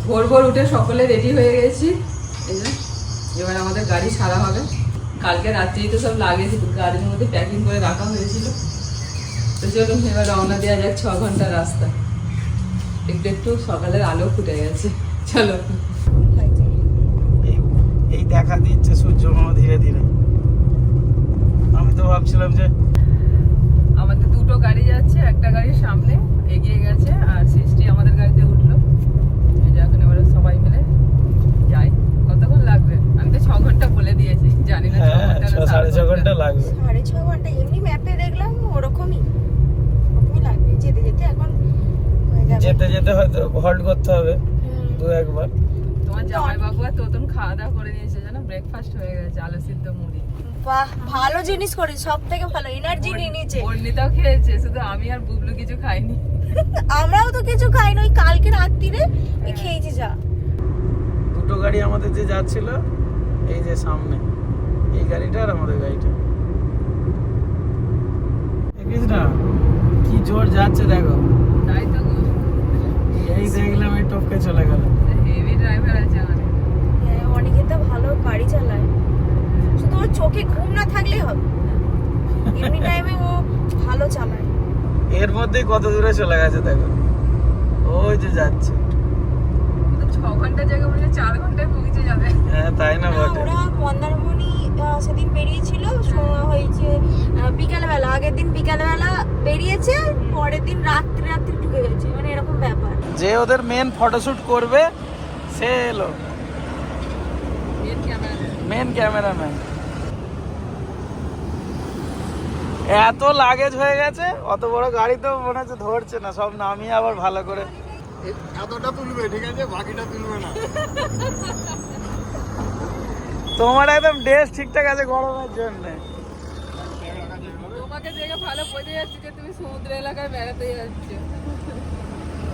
ভোর ভোর উঠে সকলে রেডি হয়ে গেছি। এই যে এবার আমাদের গাড়ি ছাড়া হবে। কালকে রাত্রেই তো সব লাগেজ গাড়ির মধ্যে প্যাকিং করে রাখা হয়েছিল। তো চলুন এবার রওনা দেওয়া যাক। 6 ঘন্টা রাস্তা, একটু একটু সকালের আলো ফুটে গেছে। চলো। এই দেখা দিচ্ছে সূর্য মামা ধীরে ধীরে। আমি তো ভাবছিলাম যে আমাদের দুটো গাড়ি যাচ্ছে, একটা গাড়ির সামনে এগিয়ে গেছে আর সৃষ্টি আমাদের গাড়িতে উঠলো। এই যে এখন এবারে সবাই মিলে যাই। কতক্ষণ লাগবে? আমি তো 6 ঘন্টা বলে দিয়েছি, জানি না 6 ঘন্টা না 6.5 ঘন্টা লাগবে। 6.5 ঘন্টা এমনি ম্যাপে দেখলাম ওরকমই লাগবে। যেতে যেতে এখন যেতে যেতে হয়তো হল্ট করতে হবে 2-1 বার। তোমার জামাই বাবু আর তোতন খাওয়া দাওয়া করে নিয়েছে, জানো ব্রেকফাস্ট হয়ে গেছে, আলু সিদ্ধ মুড়ি। বাহ, ভালো জিনিস করে, সব থেকে ভালো এনার্জি নিয়ে নিয়েছে। অর্ণিতাও খেয়েছে, শুধু আমি আর বুবলু কিছু খাইনি। আমরাও তো কিছু খাইনি, ওই কালকে রাত্রিরে খেয়েছি যা। দুটো গাড়ি আমাদের যে যাচ্ছিল, এই যে সামনে এই গাড়িটা আর আমাদের গাড়িটা। দেখিস না কি জোর যাচ্ছে, দেখো। তাই তো গো, এই দেখলাম এই টপকে চলে গেল। হেভি ড্রাইভার আছে আমাদের। হ্যাঁ, অনেকে তো ভালো গাড়ি চালায়, শুধু ওর চোখে ঘুম না থাকলেই হবে। এমনি টাইমে ও ভালো চালায়। এর মধ্যেই কত দূরে চলে গেছে দেখো, ওই যে যাচ্ছে। 6 ঘন্টা জায়গা বলে 4 ঘন্টায় পৌঁছে যাবে। হ্যাঁ তাই না বটে। ওরা মন্দারমণি সেদিন বেরিয়েছিল, হয়েছে বিকালবেলা। আগের দিন বিকালবেলা বেরিয়েছে, পরের দিন রাত্রে রাত্রে ঢুকে গেছে, মানে এরকম ব্যাপার। যে ওদের মেন ফটোশুট করবে সে এলো, মেন ক্যামেরাম্যান। এত লাগেজ হয়ে গেছে, অত বড় গাড়ি তো মনে হচ্ছে ধরছে না, সব নামিয়ে আবার ভালো করে এতটা তুলবে, ঠিক আছে, বাকিটা তুলবে না। তোমার একদম ড্রেস ঠিকঠাক আছে গরমের জন্য। তোমাকে দেখে ভালো বোঝা যাচ্ছে যে তুমি সমুদ্র এলাকায় বেড়াতে যাচ্ছ।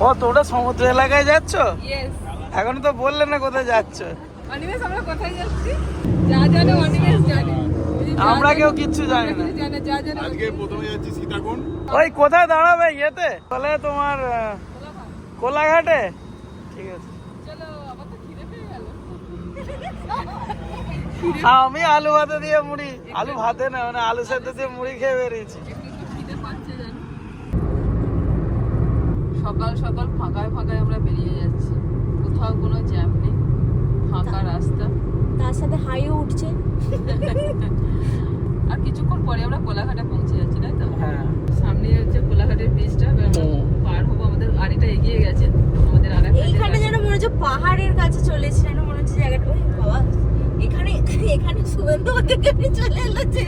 ও তোমরা সমুদ্র এলাকায় যাচ্ছ? ইয়েস। এখনো তো বললে না কোথায় যাচ্ছ। অনিমেষ, আমরা কোথায় যাচ্ছি? যা জানে অনিমেষ জানে, আমরা কেউ কিচ্ছু জানি না। জানে যা জানে। আজকে প্রথমে যাচ্ছি সীতাকুণ্ড। ওই কোথায় দাঁড়াবে ইয়েতে বলে তোমার কোলাঘাটে? ঠিক আছে। চলো, আমার তো খিদে পেয়ে গেল। আমি আলু ভাতে দিয়ে মুড়ি, আলু ভাতে না মানে আলু সেদ্ধ দিয়ে মুড়ি খেয়ে বেরিয়েছি। খিদে পাচ্ছে জানো। সকাল সকাল ফাঁকায় ফাঁকায় আমরা বেরিয়ে যাচ্ছি, কোথাও কোনো জ্যাম নেই, ফাঁকা রাস্তা। তার সাথে হাইও উঠছে। আর কিছুক্ষণ পরে আমরা কোলাঘাটে পৌঁছে যাচ্ছি, তাই তো? হ্যাঁ, সামনে হচ্ছে কোলাঘাটের ব্রিজটা, পার হবো। আমাদের গাড়িটা এগিয়ে গেছে, আমাদের আর এইখানে যেন মনে হচ্ছে পাহাড়ের কাছে চলে এসেছে, যেন মনে হচ্ছে জায়গাটা। ওই বাবা, এখানে এখানে সুগন্ধ থেকে চলে এলো যে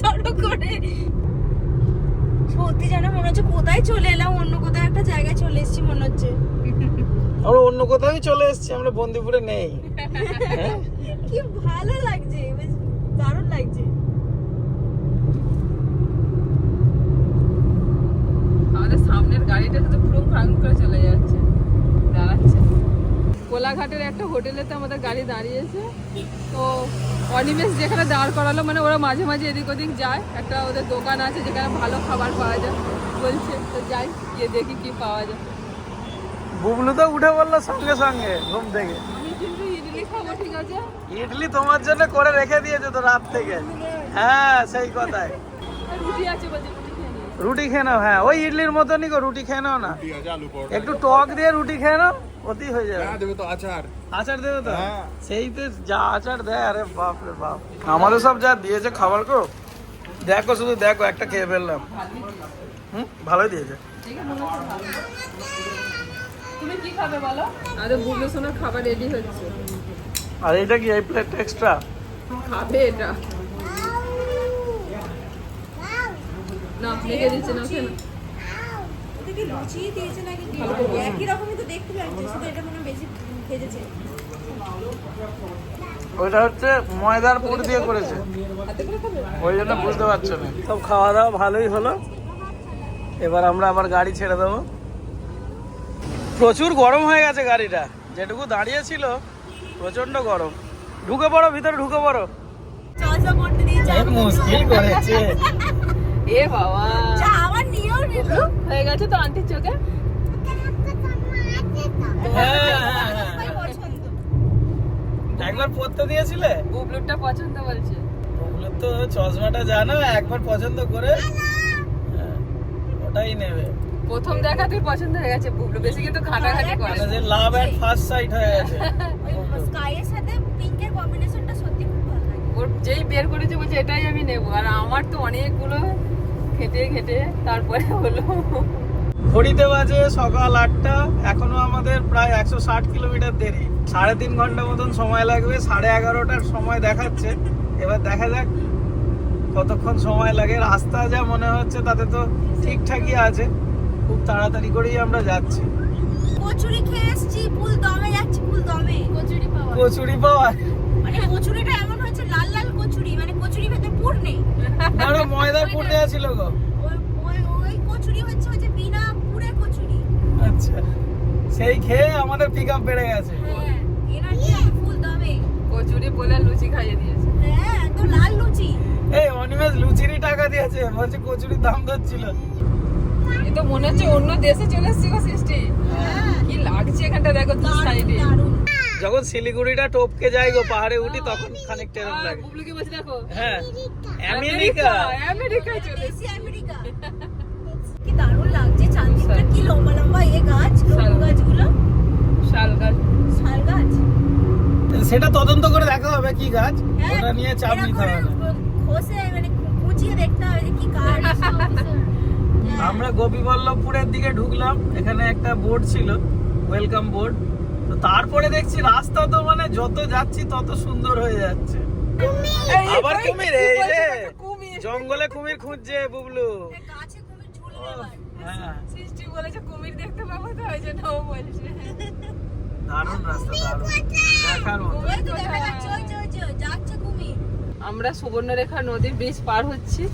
চড়ো করে। সত্যি যেন মনে হচ্ছে কোথায় চলে এলাম, অন্য কোথায় একটা জায়গায় চলে এসেছি মনে হচ্ছে। আমরা অন্য কোথাও চলে এসেছি, আমরা বন্দিপুরে নেই। কি ভালো লাগছে, বেশ দারুণ লাগছে। আমাদের সামনের গাড়িটা শুধু পুরো ফাঁক করে চলে যাচ্ছে, দাঁড়াচ্ছে। কোলাঘাটের একটা হোটেলেতে আমাদের গাড়ি দাঁড়িয়েছে, তো অনিমেষ যেখানে দাঁড় করালো, মানে ওরা মাঝে মাঝে এদিক ওদিক যায়, একটা ওদের দোকান আছে যেখানে ভালো খাবার পাওয়া যায় বলছে, তো যাই গিয়ে দেখি কি পাওয়া যায়। বুবলু তো উঠে বললো সঙ্গে সঙ্গে ঘুম থেকে, আমি কিন্তু ইডলি খাবো, ঠিক আছে? ইডলি তোমার জন্য করে রেখে দিয়েছে তো রাত থেকে। হ্যাঁ সেই কথাই। আর রুটি আছে বলছে, রুটি খেয়ে নিই। রুটি খেয়ে নাও, হ্যাঁ ওই ইডলির মতনই গো, রুটি খেয়ে নাও না, ঠিক আছে, আলু পরোটা একটু টক দিয়ে রুটি খেয়ে নাও, ওতেই হয়ে যাবে। হ্যাঁ, দেবে তো আচার। আচার দেবে তো? হ্যাঁ। সেই তো যা আচার দেয়, আরে বাপ রে বাপ। আমাদের সব যা দিয়েছে খাবার গো, দেখো শুধু দেখো, একটা খেয়ে ফেললাম। ভালোই দিয়েছে। দেখে মনে হচ্ছে ভালো। তুমি কি খাবে বলো? আরে বুবলু সোনার খাবার রেডি হচ্ছে। আর এইটা কি, এই প্লেটটা এক্সট্রা? খাবে এটা না, লেগে দিচ্ছে না, কেন? এটা কি লুচি দিয়েছে নাকি একই রকমই তো দেখতে লাগছে, শুধু এটা মনে হয় বেশি ভেজেছে। ওইটা হচ্ছে ময়দার পুর দিয়ে করেছে, হাতে করে খাবে? ওই জন্য বুঝতে পারছো না। সব খাওয়া দাওয়া ভালোই হলো, এবার আমরা আবার গাড়ি ছেড়ে দেবো। প্রচুর গরম হয়ে গেছে গাড়িটা, যেটুকু দাঁড়িয়ে ছিল প্রচন্ড গরম। ঢুকে পড়ো, ভিতরে ঢুকে পড়ো। চর্চা করতে দিয়েছে, মুশকিল করেছে। এ বাবা, যা আমার নিয়েও নিল। হয়ে গেছে তো আন্টির চোখে। হ্যাঁ পড়তে দিয়েছিলে? বুবলুরটা পছন্দ বলছে। ওগুলো তো চশমাটা জানো একবার পছন্দ করে হ্যাঁ, ওটাই নেবে। প্রথম দেখাতেই পছন্দ হয়ে গেছে বুবলু, বেশি কিন্তু ঘাটাঘাটি করে মানে যে লাভ এট ফার্স্ট সাইট হয়ে গেছে। ওই স্কাইয়ের সাথে পিঙ্কের কম্বিনেশনটা সত্যি খুব ভালো লাগে। ওর যেই বের করেছে বলছে এটাই আমি নেবো, আর আমার তো অনেকগুলো ঘেটে ঘেটে তারপরে হলো। ঘড়িতে বাজে সকাল 8টা, এখনো আমাদের প্রায় 160 কিলোমিটার দেরি। 3.5 ঘন্টা মতন সময় লাগবে। 11:30টার সময় দেখাচ্ছে, এবার দেখা যাক কতক্ষণ সময় লাগে। রাস্তা যা মনে হচ্ছে তাতে তো ঠিকঠাকই আছে, খুব তাড়াতাড়ি করেই আমরা যাচ্ছি। কচুরি খেয়ে এসেছি, ফুল দমে যাচ্ছি, ফুল দমে কচুরি পাওয়া। কচুরি পাওয়া মানে কচুরিটা এমন হয়েছে লাল লাল কচুরি, মানে কচুরি ভেতরে পুর নেই। আরে ময়দার পুর দেওয়া ছিল গো। ওই কচুরি হচ্ছে ওই যে বিনা পুরে কচুরি। আচ্ছা, সেই খেয়ে আমাদের পিক আপ বেড়ে গেছে। হ্যাঁ, এনার্জি ফুল দমে। কচুরি বলে লুচি খাইয়ে দিয়েছে। হ্যাঁ, একদম লাল লুচি। এই অনিমেষ লুচিরই টাকা দিয়েছে, বলছে কচুরির দাম ধরছিল। এ তো মনে হচ্ছে অন্য দেশে চলে এসেছি গো সৃষ্টি। কি লাগছে এখানটা দেখো দু সাইডে। দারুণ। যখন শিলিগুড়িটা টপকে যাই গো পাহাড়ে উঠি তখন খানিকটা এরকম লাগে। বুবলুকে বলছে দেখো হ্যাঁ, আমেরিকা। আমেরিকায় চলে এসেছি। দেশি আমেরিকা। কি দারুণ লাগছে, চাঁদনিটা কি লম্বা লম্বা এই গাছ, লম্বা গাছগুলো। শাল গাছ। শাল গাছ। সেটা তদন্ত করে দেখা হবে কি গাছ, হ্যাঁ, ওটা নিয়ে চাপ এরা নিতে করে হবে না। খোসে মানে খুঁচিয়ে দেখতে হবে যে কি গাছ। আমরা গোপীবল্লভপুরের দিকে ঢুকলাম, এখানে একটা বোর্ড ছিল, ওয়েলকাম বোর্ড। তো তারপরে দেখছি রাস্তা তো মানে যত যাচ্ছি তত সুন্দর হয়ে যাচ্ছে। আবার কুমির, এই রে জঙ্গলে কুমির খুঁজছে বুবলু। গাছে কুমির ঝুলবে আবার। হ্যাঁ, সৃষ্টি বলেছে কুমির দেখতে পাবো, তো ওই জন্য ও বলছে। দারুণ রাস্তা, দারুণ দেখার মতো। ওই তো দেখা যাচ্ছে, ওই যে ওই যে যাচ্ছে কুমির। আমরা সুবর্ণরেখা নদীর ব্রিজ পার হচ্ছি।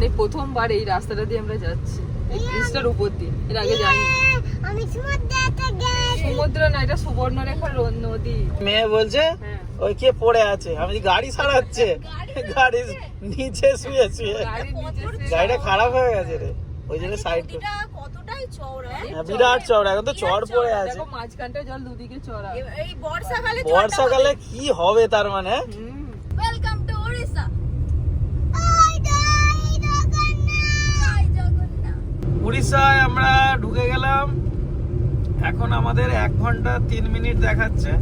এই প্রথমবার এই রাস্তাটা দিয়ে আমরা যাচ্ছি, এই ব্রিজটার উপর দিয়ে। এর আগে যাইনি। আমি সমুদ্রতে গেছি। সমুদ্র না, এটা সুবর্ণরেখা নদী। মেয়ে বলছে হ্যাঁ, ওই কে পড়ে আছে, আমি গাড়ি সারাচ্ছে, গাড়ির নিচে শুয়ে শুয়ে। গাড়ির নিচে শুয়ে- গাড়িটা খারাপ হয়ে গেছে রে, ওই জন্য সাইড করে। নদীটা কতটাই চওড়া। হ্যাঁ, বিরাট চড়, এখন তো চড় পড়ে আছে। দেখো মাঝখানটা জল দুদিকে চড়া। এই বর্ষাকালে বর্ষাকালে কি হবে তার মানে। Welcome to Odisha. জয় জগন্নাথ। উড়িষ্যায় আমরা ঢুকে গেলাম। এখন আমাদের 1 ঘন্টা 3 মিনিট দেখাচ্ছে,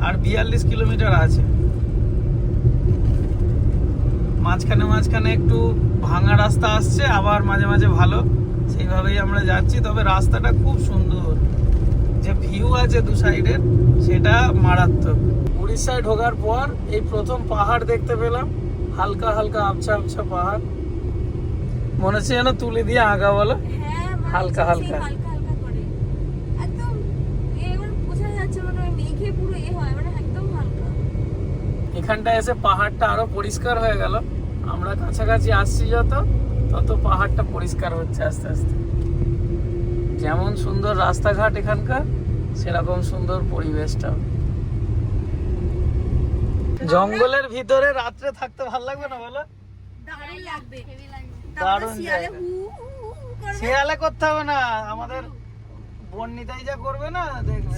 আর 42 কিলোমিটার আছে। মাঝখানে মাঝখানে একটু ভাঙা রাস্তা আসছে, আবার মাঝে মাঝে ভালো, সেইভাবেই আমরা যাচ্ছি। তবে রাস্তাটা খুব সুন্দর, যে ভিউ আছে দু সাইডের সেটা মারাত্মক। উড়িষ্যায় ঢোকার পর এই প্রথম পাহাড় দেখতে পেলাম, হালকা হালকা আবছা আবছা পাহাড়, মনে হচ্ছে যেন তুলে দিয়ে আঁকা বলো। হ্যাঁ, মানে হালকা হালকা। হালকা হালকা করে একদম এবার বোঝা যাচ্ছে, মানে ওই মেঘে পুরো হয়, মানে একদম হালকা। এখানটা এসে পাহাড়টা আরো পরিষ্কার হয়ে গেল। আমরা কাছাকাছি আসছি যত তত পাহাড়টা পরিষ্কার হচ্ছে আস্তে আস্তে। যেমন সুন্দর রাস্তাঘাট এখানকার, সেরকম সুন্দর পরিবেশটা। জঙ্গলের ভিতরে রাত্রে থাকতে ভালো লাগবে না বলো? দারুণ লাগবে। দারুণ শিয়ালে জায়গা। হু হু হু করবে। শিয়ালে করতে হবে না, আমাদের বর্ণিতাই যা করবে না দেখবে।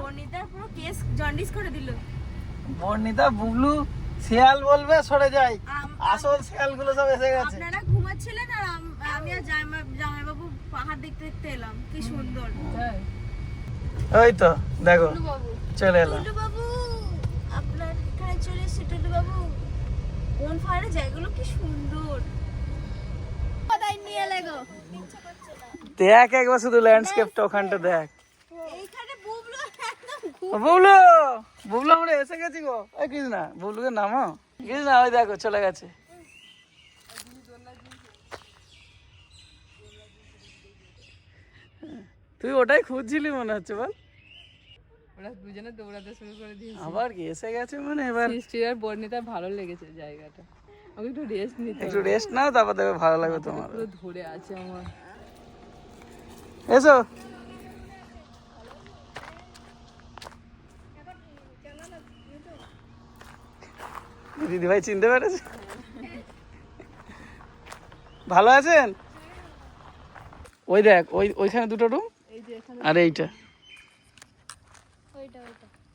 বর্ণিতার পুরো কেস জন্ডিস করে দিল। বর্ণিতা বুবলু শিয়াল বলবে সরে যাই, আসল শিয়ালগুলো সব এসে গেছে। আপনারা ঘুমাচ্ছিলেন আর আমি আর জামাইবাবু পাহাড় দেখতে দেখতে এলাম, কি সুন্দর। ওই তো দেখো চলে এলাম। টুলু বাবু, আপনার এখানে চলে এসেছে টুলু বাবু। কোন পাহাড়ের জায়গাগুলো কি সুন্দর। কোথায় নিয়ে লাগো? দেখ একবার শুধু ল্যান্ডস্কেপটা ওখানটা দেখ। এইখানে বুবলু একদম বুবলু, বুবলু আমরা এসে গেছি গো। ওই কৃষ্ণা, বুবলুকে নামো। কৃষ্ণা ওই দেখো চলে গেছে। তুই ওটাই খুঁজছিলি মনে হচ্ছে বল। ওরা দুজনে দৌড়াতে শুরু করে দিয়েছে। আবার কি এসে গেছে মানে এবার সৃষ্টি আর বর্ণিতার ভালো লেগেছে জায়গাটা। আমি একটু রেস্ট নিতে একটু রেস্ট নাও, তারপর দেখবে ভালো লাগবে তোমার। পুরো ধরে আছে আমার। এসো। দিদি ভাই চিনতে পেরেছে? ভালো আছেন? ওই দেখ, ওইখানে দুটো রুম, আর এইটা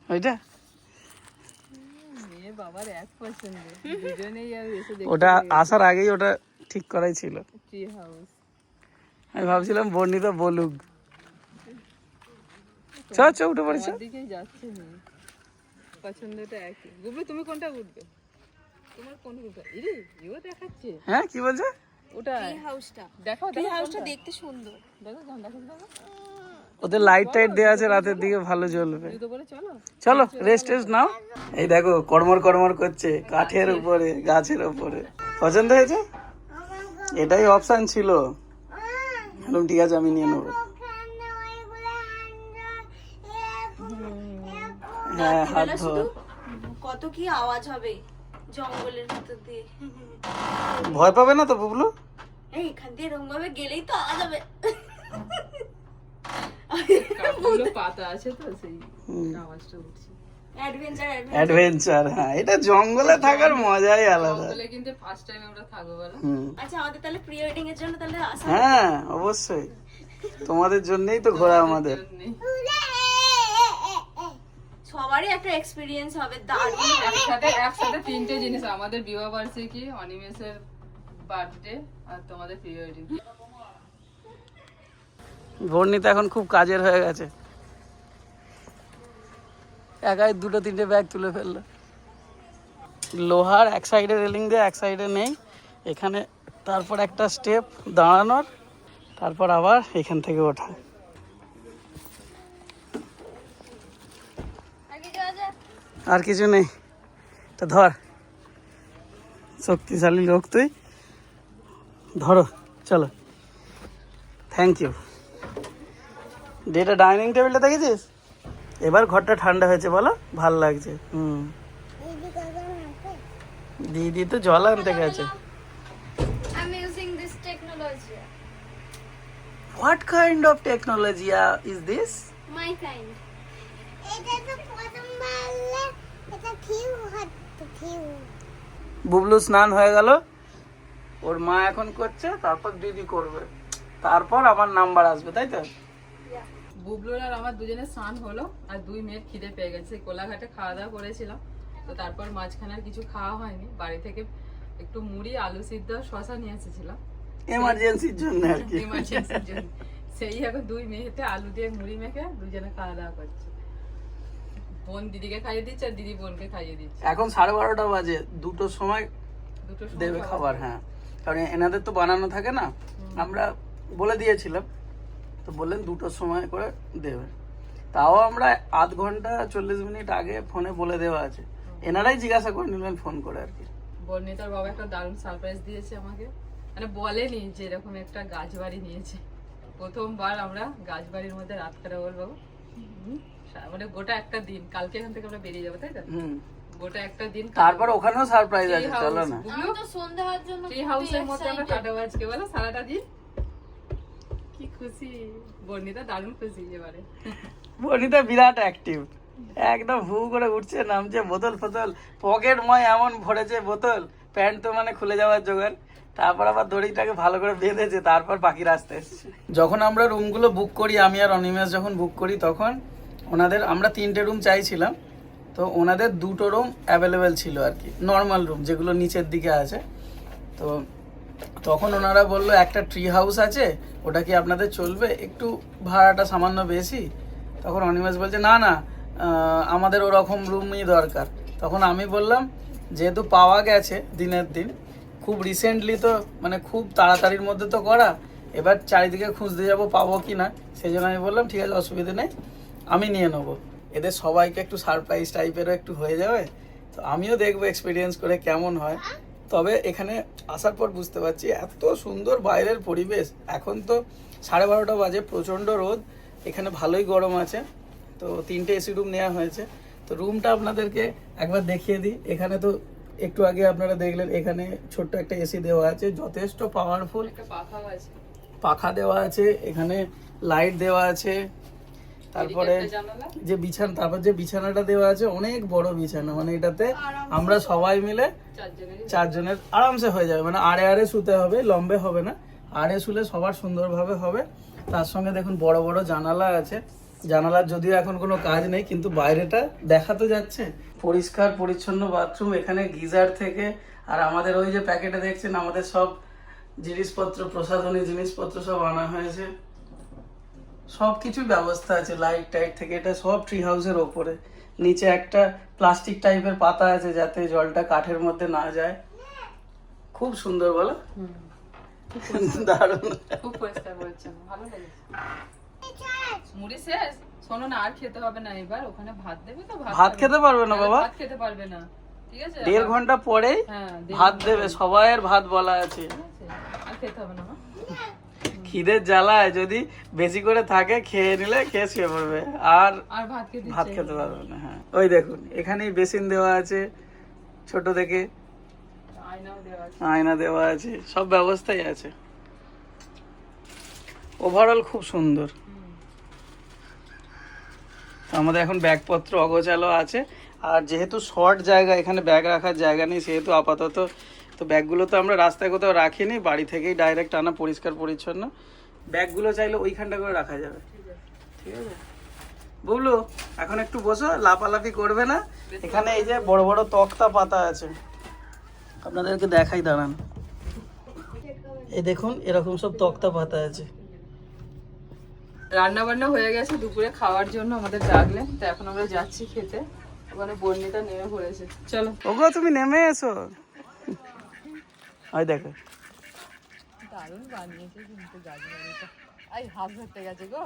ওইটা বাবার এক পছন্দ, দুজনেই আর এসে দেখতে ওটা আসার আগেই ওটা ঠিক করাই ছিল। Tree house. আমি ভাবছিলাম বর্ণিতা বলুক। চ উঠে পড়েছ। আমার দিকেই যাচ্ছে মেয়ে, পছন্দটা একই। গুবলু তুমি কোনটা উঠবে? তোমার কোন উঠবে? ইরে ইও দেখাচ্ছে। হ্যাঁ কি বলছে? ওটা ট্রি হাউসটা, দেখাও, ট্রি দেখাও হাউসটা কোনটা? দেখতে সুন্দর। দেখো কেমন দেখাচ্ছে, দেখো। ওদের লাইট টাইট দেওয়া আছে, রাতের দিকে ভালো জ্বলবে। জুতো পরে চলো। চলো রেস্ট টেস্ট নাও। এই দেখো কর্মর কর্মর করছে কাঠের উপরে, গাছের উপরে। পছন্দ হয়েছে? এটাই অপশন ছিল। বললাম ঠিক আছে আমি নিয়ে নেবো। হ্যাঁ হাত রাত্রিবেলা ধো। শুধু কত কি আওয়াজ হবে জঙ্গলের ভিতর দিয়ে। ভয় পাবে না তো বুবলু? এই এখান দিয়ে এরকম ভাবে গেলেই তো আওয়াজ হবে। কাঠগুলো পাতা আছে তো সেই আওয়াজটা উঠছে। অ্যাডভেঞ্চার অ্যাডভেঞ্চার, হ্যাঁ এটা জঙ্গলে থাকার মজাই আলাদা। বলে কিন্তু ফার্স্ট টাইম আমরা থাকবো বলো। হুম। আচ্ছা আমাদের তাহলে প্রি ওয়েডিং এর জন্য তাহলে আসা। হ্যাঁ অবশ্যই, তোমাদের জন্যই তো ঘোরা আমাদের। জন্যেই। সবারই একটা এক্সপিরিয়েন্স হবে দারুণ। একসাথে তিনটে জিনিস, আমাদের বিবাহ বার্ষিকী, অনিমেষের বার্থডে আর তোমাদের প্রি ওয়েডিং। বর্ণিতা এখন খুব কাজের হয়ে গেছে, একাই দুটো তিনটে ব্যাগ তুলে ফেললো। লোহার এক সাইডে রেলিং দিয়ে এক সাইডে নেই, এখানে তারপর একটা স্টেপ দাঁড়ানোর, তারপর আবার এখান থেকে ওঠা। আর কিছু নেই, তা ধর, শক্তিশালী লোক তুই, ধরো চলো। Thank you. যেটা ডাইনিং টেবিলটা দেখেছিস, এবার ঘরটা ঠান্ডা হয়েছে বলো, ভাল লাগছে। হুম, দিদি তো জল আনতে গেছে। I'm using this technology. What kind of technology is this? My kind. Bublu স্নান হয়ে গেল, ওর মা এখন করছে, তারপর দিদি করবে, তারপর আমার নাম্বার আসবে, তাই তো? বুবলুর আর আমার দুজনের স্নান হলো, আর দুই মেয়ের খিদে পেয়ে গেছে। কোলাঘাটে খাওয়া দাওয়া করেছিলাম, তো তারপর মাঝখানে আর কিছু খাওয়া হয়নি। বাড়ি থেকে একটু মুড়ি, আলু সিদ্ধ, শশা নিয়ে এসেছিলাম এমার্জেন্সির জন্য আর কি। emergency-র জন্য। সেই এখন দুই মেয়েতে আলু দিয়ে মুড়ি মেখে দুজনে খাওয়া দাওয়া করছে। বোন দিদিকে খাইয়ে দিচ্ছে আর দিদি বোনকে খাইয়ে দিচ্ছে। এখন 12:30 বাজে, দুটোর সময় দুটো সময় দেবে খাবার। হ্যাঁ, কারণ এনাদের তো বানানো থাকে না, আমরা বলে দিয়েছিলাম, তো বললেন দুটোর সময় করে দেবে। তাও আমরা আধ ঘন্টা 40 মিনিট আগে ফোনে বলে দেওয়া আছে, এনারাই জিজ্ঞাসা করে নিলেন ফোন করে আর কি। বর্ণিতার বাবা একটা দারুণ সারপ্রাইজ দিয়েছে আমাকে, মানে বলেনি যে এরকম একটা গাছ বাড়ি নিয়েছে। প্রথমবার আমরা গাছ বাড়ির মধ্যে রাত কাটাবো বাবু, মানে গোটা একটা দিন। কালকে এখান থেকে আমরা বেরিয়ে যাবো, তাই তো? হুম, গোটা একটা দিন তারপর ওখানেও সারপ্রাইজ আছে, চলো না। আমি তো সন্ধ্যা হওয়ার জন্য ট্রি হাউসের মধ্যে আমরা কাটাবো আজকে, বলো সারাটা দিন। কি খুশি বর্ণিতা, দারুণ খুশি এবারে। বনিতা বিরাট অ্যাক্টিভ, একদম হু করে উঠছে নামছে, বোতল ফোতল পকেটময় এমন ভরেছে বোতল, প্যান্ট তো মানে খুলে যাওয়ার জোগাড়। তারপর আবার দড়িটাকে ভালো করে বেঁধেছে, তারপর বাকি রাস্তা এসছে। যখন আমরা রুমগুলো বুক করি, আমি আর অনিমেষ যখন বুক করি, তখন ওনাদের, আমরা 3টে রুম চাইছিলাম, তো ওনাদের 2টো রুম অ্যাভেলেবেল ছিল আর কি, নর্মাল রুম যেগুলো নিচের দিকে আছে। তো তখন ওনারা বললো একটা ট্রি হাউস আছে, ওটা কি আপনাদের চলবে, একটু ভাড়াটা সামান্য বেশি। তখন অনিমেষ বলছে না না, আমাদের ওরকম রুমই দরকার। তখন আমি বললাম যেহেতু পাওয়া গেছে দিনের দিন, খুব রিসেন্টলি তো, মানে খুব তাড়াতাড়ির মধ্যে তো করা, এবার চারিদিকে খুঁজতে যাবো পাবো কি না, সেই জন্য আমি বললাম ঠিক আছে অসুবিধা নেই, আমি নিয়ে নেবো। এদের সবাইকে একটু সারপ্রাইজ টাইপেরও একটু হয়ে যাবে, তো আমিও দেখবো এক্সপিরিয়েন্স করে কেমন হয়। তবে এখানে আসার পর বুঝতে পারছি এত সুন্দর বাইরের পরিবেশ। এখন তো 12:30 বাজে, প্রচণ্ড রোদ, এখানে ভালোই গরম আছে। তো 3টে এসি রুম নেওয়া হয়েছে। তো রুমটা আপনাদেরকে একবার দেখিয়ে দিই। এখানে তো একটু আগে আপনারা দেখলেন, এখানে ছোট্ট একটা এসি দেওয়া আছে, যথেষ্ট পাওয়ারফুল, একটা পাখাও আছে, পাখা দেওয়া আছে, এখানে লাইট দেওয়া আছে। তারপরে একটা জানালা। যে বিছানা, তারপর যে বিছানাটা দেওয়া আছে, অনেক বড় বিছানা, মানে এটাতে আমরা সবাই মিলে 4 জনের আরামসে হয়ে যাবে। মানে আড়ে আড়ে শুতে হবে, লম্বে হবে না, আড়ে শুলে সবার সুন্দরভাবে হবে। তার সঙ্গে দেখুন বড় বড় জানালা আছে, জানালার যদিও এখন কোনো কাজ নেই, কিন্তু বাইরেটা দেখা তো যাচ্ছে। পরিষ্কার পরিচ্ছন্ন বাথরুম, এখানে গিজার থেকে আর আমাদের ওই যে প্যাকেটে দেখছেন আমাদের সব জিনিসপত্র, প্রসাধনী জিনিসপত্র সব আনা হয়েছে। সব কিছুর ব্যবস্থা আছে, লাইট টাইট থেকে। এটা সব ট্রি হাউসের ওপরে। নিচে একটা প্লাস্টিক টাইপের পাতা আছে যাতে জলটা কাঠের মধ্যে না যায়। খুব সুন্দর বলো, দারুণ। খুব পরিষ্কার পরিচ্ছন্ন, ভালো লেগেছে। মুড়ি শেষ? শোনো না, আর খেতে হবে না, এবার ওখানে ভাত দেবে তো। ভাত খেতে পারবে না বাবা, ভাত খেতে পারবে না, ঠিক আছে? 1.5 ঘন্টা পরেই হ্যাঁ, ভাত দেবে, সবাইয়ের ভাত বলা আছে। আর খেতে হবে না মা। খিদের জ্বালায় যদি বেশি করে থাকে খেয়ে নিলে খেয়ে শুয়ে পড়বে, আর আর ভাত খেতে ভাত খেতে পারবে না। হ্যাঁ, ওই দেখুন এখানেই বেসিন দেওয়া আছে, ছোট থেকে আয়নাও দেওয়া আছে। আয়না দেওয়া আছে, সব ব্যবস্থাই আছে। ওভারঅল খুব সুন্দর। আমাদের এখন ব্যাগপত্র অগোছালো আছে, আর যেহেতু শর্ট জায়গা, এখানে ব্যাগ রাখার জায়গা নেই, সেহেতু আপাতত তো ব্যাগগুলো তো আমরা রাস্তায় কোথাও রাখিনি, বাড়ি থেকেই ডাইরেক্ট আনা, পরিষ্কার পরিচ্ছন্ন। ব্যাগগুলো চাইলে ওইখানটা করে রাখা যাবে, ঠিক আছে? বুবলু এখন একটু বসো, লাফালাফি করবে না। এখানে এই যে বড় বড় তক্তা পাতা আছে, আপনাদেরকে দেখাই, দাঁড়ান। এই দেখুন এরকম সব তক্তা পাতা আছে। রান্না বান্না হয়ে গেছে, দুপুরে খাওয়ার জন্য আমাদের ডাকলেন, তো এখন আমরা যাচ্ছি খেতে। ওখানে বর্ণিতা নেমে পড়েছে, চলো। ওগো তুমি নেমে এসো। ওই দেখো দারুণ বানিয়েছে কিন্তু গাছবাড়িটা। আই হাফ ধরতে গেছে গো।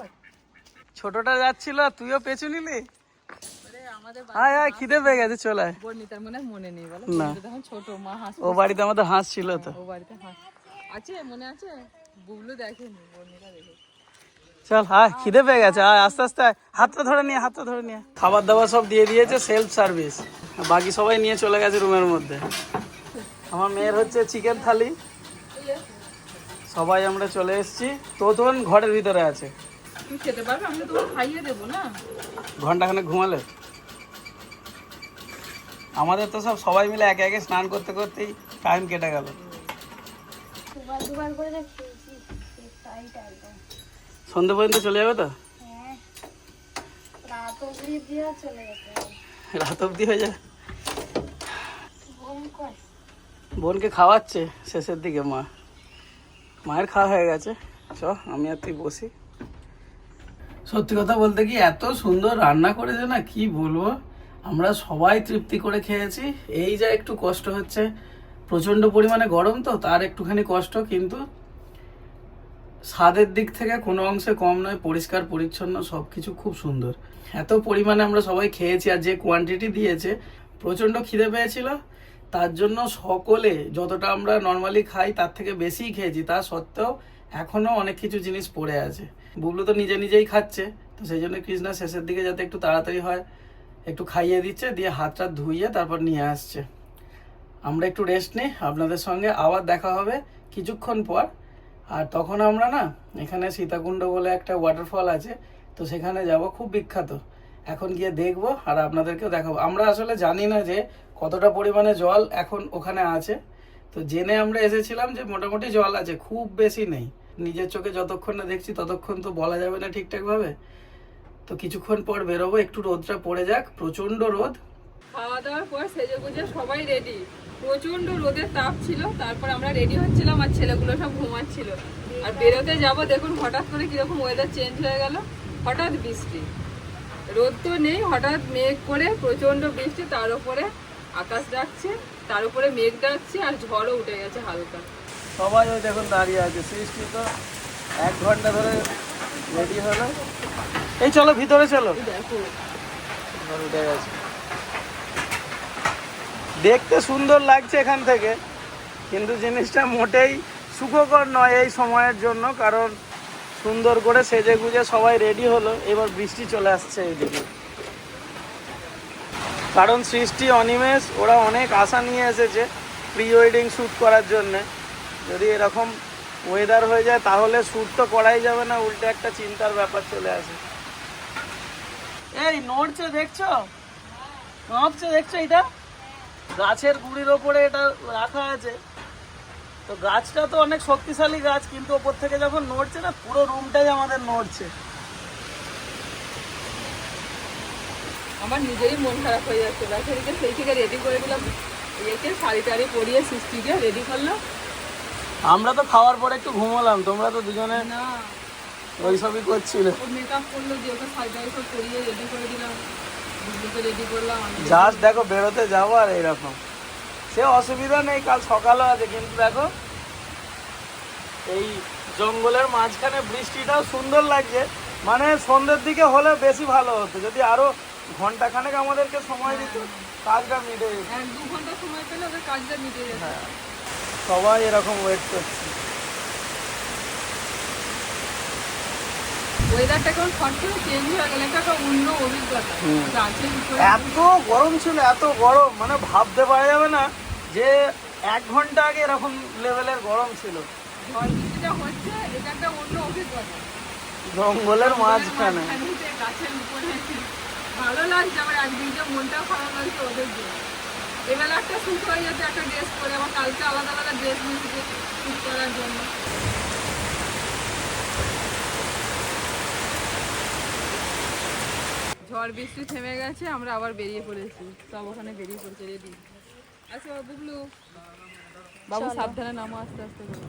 ছোটটা যাচ্ছিল, তুইও পেছু নিলি। আমাদের আয় আয়, খিদে পেয়ে গেছে, চলে আয়। বর্ণিতার মনে নেই বলো, না। তখন ছোট, মা হাঁস ও বাড়িতে আমাদের হাঁস ছিল তো। ও বাড়িতে হাঁস আছে, মনে আছে? বুবলু দেখেনি, বর্ণিতা দেখেছে। চল আয়, খিদে পেয়ে গেছে, আয় আস্তে আস্তে আয়। হাতটা ধরে নিয়ে, হাতটা ধরে নিয়ে। খাবার দাবার সব দিয়ে দিয়েছে, সেলফ সার্ভিস। বাকি সবাই নিয়ে চলে গেছে রুমের মধ্যে। আমার মেয়ের হচ্ছে চিকেন থালি। সবাই আমরা চলে এসেছি। তো তখন ঘরের ভিতরে আছে, তুই খেতে পারবে? আমরা তোকে খাইয়ে দেবো না? ঘন্টাখানেক ঘুমালে। আমাদের তো সব সবাই মিলে একে একে স্নান করতে করতেই টাইম কেটে গেল। সন্ধ্যে পর্যন্ত চলে যাবে তো? রাত অব্দি হয়ে যায়। বোনকে খাওয়াচ্ছে শেষের দিকে মা। মায়ের খাওয়া হয়ে গেছে। চ আমি আর তুই বসি। সত্যি কথা বলতে কি, এত সুন্দর রান্না করেছে না, কি বলবো। আমরা সবাই তৃপ্তি করে খেয়েছি। এই যা একটু কষ্ট হচ্ছে, প্রচন্ড পরিমাণে গরম তো, তার একটুখানি কষ্ট, কিন্তু স্বাদের দিক থেকে কোনো অংশে কম নয়। পরিষ্কার পরিচ্ছন্ন সবকিছু খুব সুন্দর। এত পরিমাণে আমরা সবাই খেয়েছি, আর যে কোয়ান্টিটি দিয়েছে, প্রচন্ড খিদে পেয়েছিল। তার জন্য সকলে যতটা আমরা নর্মালি খাই তার থেকে বেশিই খেয়েছি। তা সত্ত্বেও এখনো অনেক কিছু জিনিস পড়ে আছে। বুবলু তো নিজে নিজেই খাচ্ছে, তো সেই জন্য কৃষ্ণা শেষের দিকে যাতে একটু তাড়াতাড়ি হয় একটু খাইয়ে দিচ্ছে, দিয়ে হাতটা ধুইয়ে তারপর নিয়ে আসছে। আমরা একটু রেস্ট নিই, আপনাদের সঙ্গে আবার দেখা হবে কিছুক্ষণ পর। আর তখন আমরা না, এখানে সীতাকুণ্ড বলে একটা ওয়াটারফল আছে, তো সেখানে যাব, খুব বিখ্যাত। এখন গিয়ে দেখবো আর আপনাদেরকেও দেখাবো। আমরা আসলে জানি না যে কতটা পরিমাণে জল এখন ওখানে আছে, তো জেনে আমরা এসেছিলাম যে মোটামুটি জল আছে, খুব বেশি নেই। নিজের চোখে যতক্ষণ না দেখছি ততক্ষণ তো বলা যাবে না ঠিকঠাকভাবে। তো কিছুক্ষণ পর বেরোবো, একটু রোদটা পড়ে যাক, প্রচন্ড রোদ। খাওয়া দাওয়ার পর সেজে গুজে সবাই রেডি। প্রচন্ড রোদের তাপ ছিল, তারপর আমরা রেডি হচ্ছিলাম আর ছেলেগুলো সব ঘুমাচ্ছিল। আর বেরোতে যাব, দেখুন হঠাৎ করে কিরকম ওয়েদার চেঞ্জ হয়ে গেল। হঠাৎ বৃষ্টি, রোদ তো নেই, হঠাৎ মেঘ করে প্রচন্ড বৃষ্টি, তার উপরে আকাশ ডাকছে, তার উপরে মেঘ ডাকছে, আর ঝড়ও উঠে গেছে হালকা। সবাই ওই দেখুন দাঁড়িয়ে আছে। সৃষ্টি তো 1 ঘন্টা ধরে রেডি হলো। এই চলো ভিতরে চলো। দেখো উঠে গেছে। দেখতে সুন্দর লাগছে এখান থেকে, কিন্তু জিনিসটা মোটেই সুখকর নয় এই সময়ের জন্য। কারণ সুন্দর করে সেজে গুজে সবাই রেডি হলো, এবার বৃষ্টি চলে আসছে এইদিকে। কারণ সৃষ্টি, অনিমেষ ওরা অনেক আশা নিয়ে এসেছে প্রি ওয়েডিং শ্যুট করার জন্যে। যদি এরকম ওয়েদার হয়ে যায় তাহলে শ্যুট তো করাই যাবে না, উল্টে একটা চিন্তার ব্যাপার চলে আসে। এই নড়ছে দেখছো, নড়ছে দেখছো, এটা গাছের গুঁড়ির ওপরে এটা রাখা আছে। তো গাছটা তো অনেক শক্তিশালী গাছ, কিন্তু ওপর থেকে যখন নড়ছে না, পুরো রুমটাই আমাদের নড়ছে। আমার নিজেরই মন খারাপ হয়ে যাচ্ছে। দেখো এদিকে সেই থেকে রেডি করে দিলাম, একে শাড়ি টাড়ি পরিয়ে সৃষ্টিকে রেডি করলাম। আমরা তো খাওয়ার পরে একটু ঘুমোলাম, তোমরা তো দুজনে না ওইসবই করছিলে। ও মেকআপ করলো দিয়ে ওকে শাড়ি টাড়ি সব পরিয়ে রেডি করে দিলাম, বুবলুকে রেডি করলাম। জাস্ট দেখো বেরোতে যাবো আর এইরকম, সে অসুবিধা নেই, কাল সকালও আছে, কিন্তু দেখো এই জঙ্গলের মাঝখানে বৃষ্টিটাও সুন্দর লাগছে। মানে সন্ধ্যের দিকে হলে বেশি ভালো হতো, যদি আরো ঘন্টাখানেক আমাদেরকে সময় দিত কাজটা মিটে যেত। 1-2 ঘন্টা সময় পেলে ওদের কাজটা মিটে যেত। হ্যাঁ, সবাই এরকম ওয়েট করছে। ওয়েদারটা কেমন ফট করে চেঞ্জ হয়ে গেল, একটা অন্য অভিজ্ঞতা। গাছের উপরে এত গরম ছিল, এত গরম, মানে ভাবতে পারা যাবে না যে 1 ঘন্টা আগে এরকম লেভেলের গরম ছিল। ঝড় বৃষ্টিটা হচ্ছে, এটা একটা অন্য অভিজ্ঞতা। জঙ্গলের মাঝখানে গাছের উপরে ভালো লাগছে, আমার একদিকে মনটাও খারাপ লাগছে ওদের জন্য। এবেলা একটা শ্যুট হয়ে যাচ্ছে, একটা ড্রেস পরে, আবার কালকে আলাদা আলাদা ড্রেস নিয়েছে শ্যুট করার জন্য। ঝড় বৃষ্টি থেমে গেছে, আমরা আবার বেরিয়ে পড়েছি, সব ওখানে বেরিয়ে পড়েছে রেডি। আচ্ছা বুবলু বাবু সাবধানে নামো, আস্তে আস্তে করে।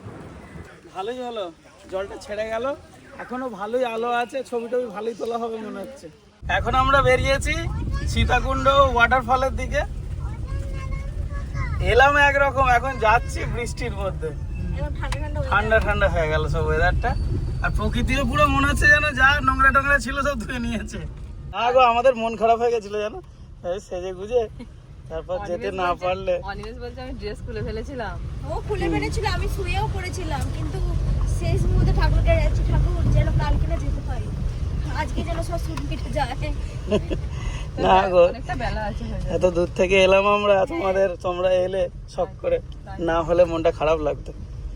ভালোই হলো, জলটা ছেড়ে গেল, এখনো ভালোই আলো আছে, ছবি টবি ভালোই তোলা হবে মনে হচ্ছে। এখন আমরা বেরিয়েছি সীতাকুণ্ড ওয়াটারফলের দিকে, এলাম একরকম, এখন যাচ্ছি বৃষ্টির মধ্যে। এবার ঠান্ডা ঠান্ডা ঠান্ডা ঠান্ডা হয়ে গেল সব ওয়েদারটা, আর প্রকৃতিও পুরো মনে হচ্ছে যেন যা নোংরা টোংরা ছিল সব ধুয়ে নিয়েছে। আগো আমাদের মন খারাপ হয়ে গেছিল জানো, এই সেজে গুজে তারপর যেতে না পারলে। অনিমেষ বলছে আমি ড্রেস খুলে ফেলেছিলাম। ও খুলে ফেলেছিল, আমি শুয়েও পড়েছিলাম, কিন্তু শেষ মুহূর্তে ঠাকুরকে যাচ্ছি, ঠাকুর যেন কালকে না যেতে পারি, আজকে যেন সব শুট মিটে যায়। না গো, অনেকটা বেলা আছে হয়ে যাবে। এত দূর থেকে এলাম আমরা, তোমরা এলে সব করে, না হলে মনটা খারাপ লাগতো।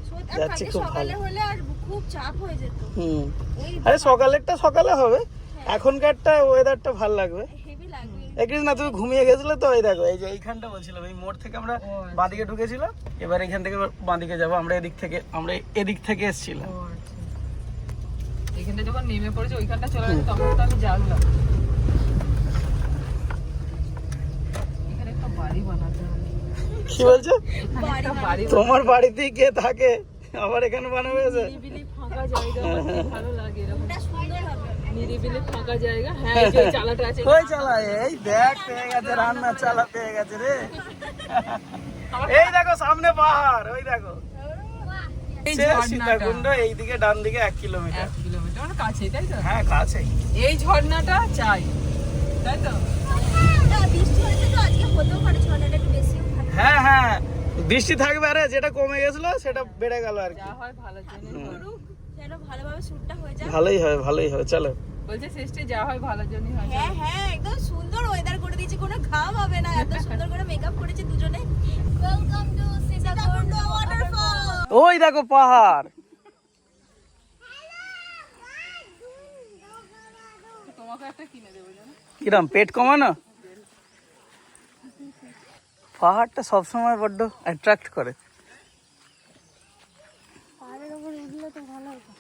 সত্যি, আর যাচ্ছি কালকে খুব সকালে ভালো। হলে আর খুব চাপ হয়ে যেত। এই আরে সকালেরটা সকালে হবে, এখনকারটা ওয়েদারটা ভালো লাগবে। হেভি লাগবে। একদিন না তুমি ঘুমিয়ে গেছিলে তো, এই দেখো এই যে এইখানটা বলছিলাম, এই মোড় থেকে আমরা বাঁদিকে ঢুকেছিলাম, এবার এখান থেকে বাঁদিকে যাবো, আমরা এদিক থেকে এসেছিলাম। ও আচ্ছা, এখানটা যখন নেমে পড়েছে ওইখানটা চলে গেছে, তখন তো আমি জানলাম। এখানে একটা বাড়ি বানাতে হবে। কি বলছো? এখানে একটা বাড়ি তোমার বাড়িতেই কে থাকে, আবার এখানে বানাবে এসে? নিরিবিলি ফাঁকা জায়গা, আমার খুব ভালো লাগে এরকম এটা সুন্দর হবে। নিরিবিলি ফাঁকা জায়গা। হ্যাঁ, এই যে চালাটা আছে। কই চালায়? এই দেখ পেয়ে গেছে, রান্নার চালা পেয়ে গেছে রে। এই দেখো সামনে পাহাড়, ওই দেখো এই সে ঝর্ণাটা সীতাকুণ্ড, এইদিকে ডান দিকে 1 কিলোমিটার। 1 কিলোমিটার, মানে কাছেই, তাই তো? হ্যাঁ কাছেই। এই ঝর্ণাটা চাই, তাই তো? বৃষ্টি হয়েছে তো আজকে, হতেও পারে ঝর্ণাটা একটু বেশিও থাকে। হ্যাঁ হ্যাঁ, বৃষ্টি থাকবে, আরে যেটা কমে গেছিল সেটা বেড়ে গেল আর কি। যা হয় ভালো জন্য করুক। যেন ভালোভাবে শ্যুটটা হয়ে যায়। ভালোই হবে, চলো। বলছে সৃষ্টি যা হয় ভালো জন্যই হয়। হ্যাঁ হ্যাঁ, একদম সুন্দর ওয়েদার করে দিয়েছে, কোনো ঘাম হবে না, এত সুন্দর করে মেকআপ করেছে দুজনে। Welcome to Sitakunda waterfall. ওই দেখো পাহাড়। তোমাকে একটা কিনে দেবো জানো। কিরম পেট কমানো? পাহাড়টা সবসময় বড্ড অ্যাট্রাক্ট করে। পাহাড়ের উপর উঠলে তো ভালো হতো।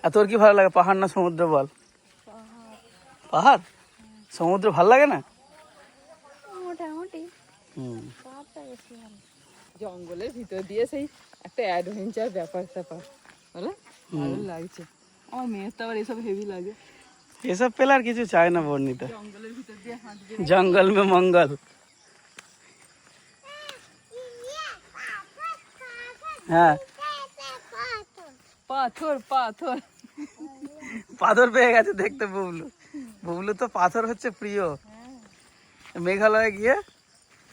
আর তোর কি ভালো লাগে, পাহাড় না সমুদ্র বল? পাহাড়। সমুদ্র ভালো লাগে না? মোটামুটি হুম, পাহাড়টা বেশি ভালো। জঙ্গলের ভিতর দিয়ে সেই একটা অ্যাডভেঞ্চার ব্যাপার স্যাপার, বলো ভালো লাগছে। আমার মেয়ের তো আবার এসব হেভি লাগে, এসব পেলে আর কিছু চায় না বর্ণিতা। জঙ্গলের ভিতর দিয়ে হাঁটবে। জঙ্গল মে মঙ্গল। হ্যাঁ, পাথর পাথর পাথর পেয়ে গেছে দেখতে বুবলু তো পাথর হচ্ছে প্রিয়। মেঘালয়ে গিয়ে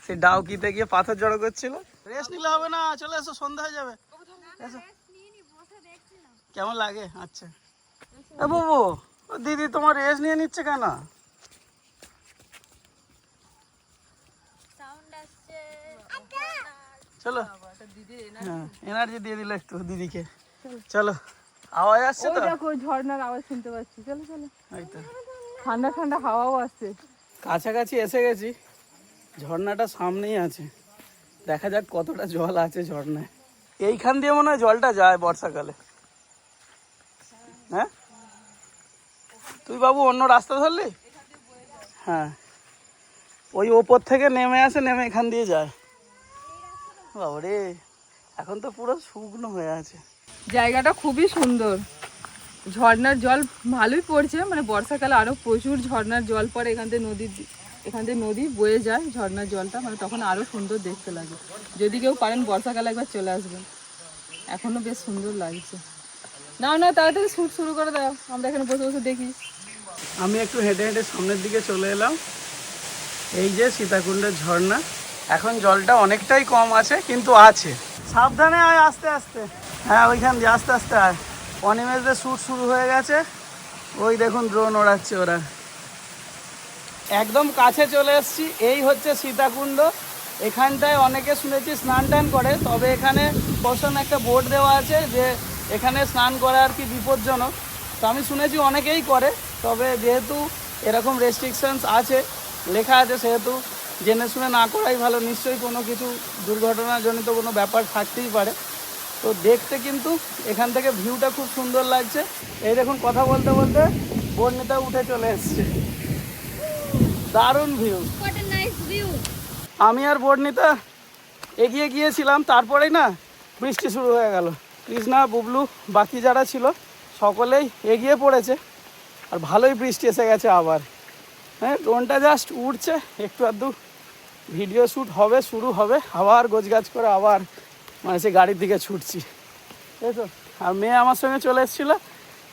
সেই ডাউকিতে গিয়ে পাথর জড়ো করছিল। রেস্ট নিলে হবে না, চলে এসো, সন্ধ্যা হয়ে যাবে। এসো। কেমন লাগে? আচ্ছা এ বাবু, ও দিদি তোমার রেস্ট নিয়ে নিচ্ছে কেন? সাউন্ড আসছে। চলো, দিদি হ্যাঁ এনার্জি দিয়ে দিল একটু দিদিকে। চলো, আওয়াজ আসছে ওই তো? দেখো ঝর্ণার আওয়াজ শুনতে পাচ্ছি, চলো চলো। এই তো ঠান্ডা ঠান্ডা হাওয়াও আসছে। কাছাকাছি এসে গেছি, ঝর্ণাটা সামনেই আছে, দেখা যাক কতটা জল আছে ঝর্ণায়। এইখান দিয়ে মনে হয় জলটা যায় বর্ষাকালে। হ্যাঁ, তুই বাবু অন্য রাস্তা ধরলি? হ্যাঁ, ওই ওপর থেকে নেমে আসে, নেমে এখান দিয়ে যায়। বাবারে, এখন তো পুরো শুকনো হয়ে আছে। জায়গাটা খুবই সুন্দর, ঝর্ণার জল ভালোই পড়ছে, মানে বর্ষাকালে আরো প্রচুর ঝর্ণার জল পড়ে এখান থেকে নদী বয়ে যায় ঝর্ণার জলটা, মানে তখন আরো সুন্দর দেখতে লাগে। যদি কেউ পারেন বর্ষাকালে একবার চলে আসবেন, এখনো বেশ সুন্দর লাগছে। না তাড়াতাড়ি শুট শুরু করে দাও, আমরা এখানে বসে বসে দেখি। আমি একটু হেঁটে হেঁটে সামনের দিকে চলে এলাম। এই যে সীতাকুণ্ডের ঝর্ণা, এখন জলটা অনেকটাই কম আছে, কিন্তু আছে। সাবধানে আয়, আস্তে আস্তে। হ্যাঁ, ওইখান দিয়ে আস্তে আস্তে আয়। অনিমেষদের শ্যুট শুরু হয়ে গেছে, ওই দেখুন ড্রোন ওড়াচ্ছে ওরা। একদম কাছে চলে এসেছি। এই হচ্ছে সীতাকুণ্ড। এখানটায় অনেকে শুনেছি স্নান টান করে, তবে এখানে বসানো একটা বোর্ড দেওয়া আছে যে এখানে স্নান করা আর কি বিপজ্জনক। তো আমি শুনেছি অনেকেই করে, তবে যেহেতু এরকম রেস্ট্রিকশনস আছে, লেখা আছে, সেহেতু জেনে শুনে না করাই ভালো। নিশ্চয়ই কোনো কিছু দুর্ঘটনাজনিত কোনো ব্যাপার থাকতেই পারে। তো দেখতে কিন্তু এখান থেকে ভিউটা খুব সুন্দর লাগছে। এই দেখুন, কথা বলতে বলতে বর্ণিতা উঠে চলে এসছে। দারুণ ভিউ। আমি আর বর্ণিতা এগিয়ে গিয়েছিলাম, তারপরেই না বৃষ্টি শুরু হয়ে গেল। কৃষ্ণা, বুবলু, বাকি যারা ছিল সকলেই এগিয়ে পড়েছে, আর ভালোই বৃষ্টি এসে গেছে আবার। হ্যাঁ, ড্রোনটা জাস্ট উঠছে, একটু আধটু ভিডিও শ্যুট হবে, শুরু হবে, আবার গোছগাছ করে আবার মানে সে গাড়ির দিকে ছুটছি, তাই তো। আর মেয়ে আমার সঙ্গে চলে এসেছিলো,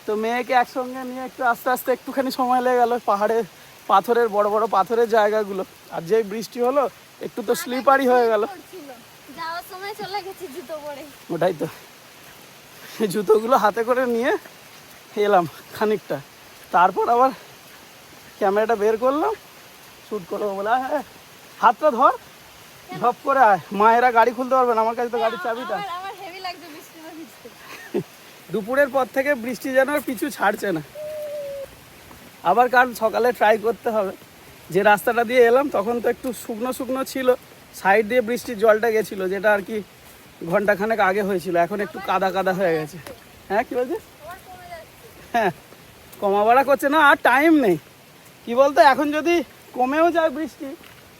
তো মেয়েকে একসঙ্গে নিয়ে একটু আস্তে আস্তে একটুখানি সময় লেগে গেলো পাহাড়ের পাথরের বড় বড় পাথরের জায়গাগুলো। আর যেই বৃষ্টি হলো একটু তো স্লিপারই হয়ে গেল। যাওয়ার সময় চলে গেছি জুতো পরে। ওটাই তো, জুতোগুলো হাতে করে নিয়ে এলাম খানিকটা, তারপর আবার ক্যামেরাটা বের করলাম, শ্যুট করবো বলে। হ্যাঁ, হাতটা ধর, ঝপ করে আয়। মায়েরা গাড়ি খুলতে পারবে না, আমার কাছে তো গাড়ির চাবিটা। আমার হেভি লাগছে বৃষ্টিতে ভিজতে। দুপুরের পর থেকে বৃষ্টি যেন আর পিছু ছাড়ছে না। আবার কাল সকালে ট্রাই করতে হবে। যে রাস্তাটা দিয়ে এলাম তখন তো একটু শুকনো শুকনো ছিল, সাইড দিয়ে বৃষ্টির জলটা গেছিলো, যেটা আর কি ঘন্টাখানেক আগে হয়েছিল। এখন একটু কাদা কাদা হয়ে গেছে। হ্যাঁ, কী বলছে? হ্যাঁ, কমা বাড়া করছে না, আর টাইম নেই। কি বলতো, এখন যদি কমেও যায় বৃষ্টি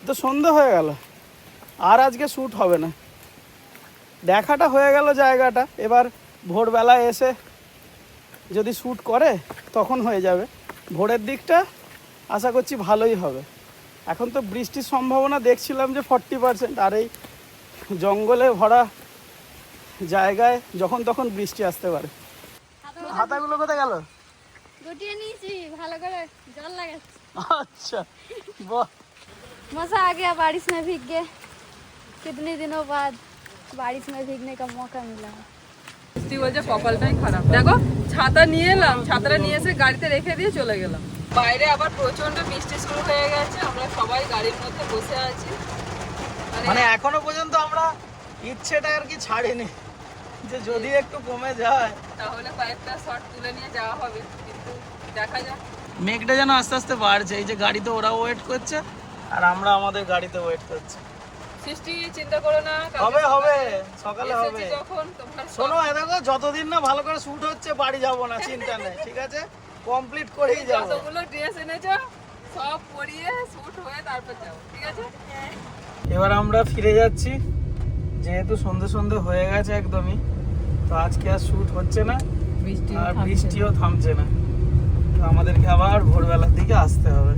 তো সন্ধ্যা হয়ে গেল, আর আজকে শ্যুট হবে না। দেখাটা হয়ে গেল জায়গাটা, এবার ভোরবেলায় এসে যদি শ্যুট করে তখন হয়ে যাবে। ভোরের দিকটা আশা করছি ভালোই হবে। এখন তো বৃষ্টির সম্ভাবনা দেখছিলাম যে 40%, আর এই জঙ্গলে ভরা জায়গায় যখন তখন বৃষ্টি আসতে পারে। হাতাগুলো কোথায় গেল? গুটিয়ে নিয়েছি, ভালো করে জল লাগাচ্ছি। अच्छा, वाह, मजा आ गया बारिश में भीग के। कितने दिनों बाद बारिश में भीगने का मौका मिला। বৃষ্টি বলছে কপালটাই খারাপ। দেখো, ছাতা নিয়ে এলাম, ছাতাটা নিয়ে এসে গাড়িতে রেখে দিয়ে চলে গেলাম। বাইরে আবার প্রচন্ড বৃষ্টি শুরু হয়ে গেছে, আমরা সবাই গাড়ির মধ্যে বসে আছি। মানে এখনো পর্যন্ত আমরা ইচ্ছেটা আর কি ছাড়িনি যে যদি একটু কমে যায় তাহলে কয়েকটা শট তুলে নিয়ে যাওয়া হবে, কিন্তু দেখা যাক। মেঘটা যেন আস্তে আস্তে বাড়ছে। এই যে গাড়িতে ওরা ওয়েট করছে, আর আমরা আমাদের গাড়িতে ওয়েট করছি। সৃষ্টি, চিন্তা করো না, কালকে হবে হবে, সকালে এসেছি হবে। যখন তোমরা শোনো, দেখো, যতদিন না ভালো করে শুট হচ্ছে বাড়ি যাবো না, চিন্তা নেই, ঠিক আছে? কমপ্লিট করেই যাবো। যতগুলো ড্রেস এনেছো সব পরিয়ে শুট হয়ে তারপর যাবো, ঠিক আছে? এবার আমরা ফিরে যাচ্ছি, যেহেতু সন্ধে সন্ধে হয়ে গেছে একদমই। তো আজকে আর শুট হচ্ছে না, বৃষ্টি আর বৃষ্টিও থামছে না। তো আমাদেরকে আবার ভোরবেলার দিকে আসতে হবে।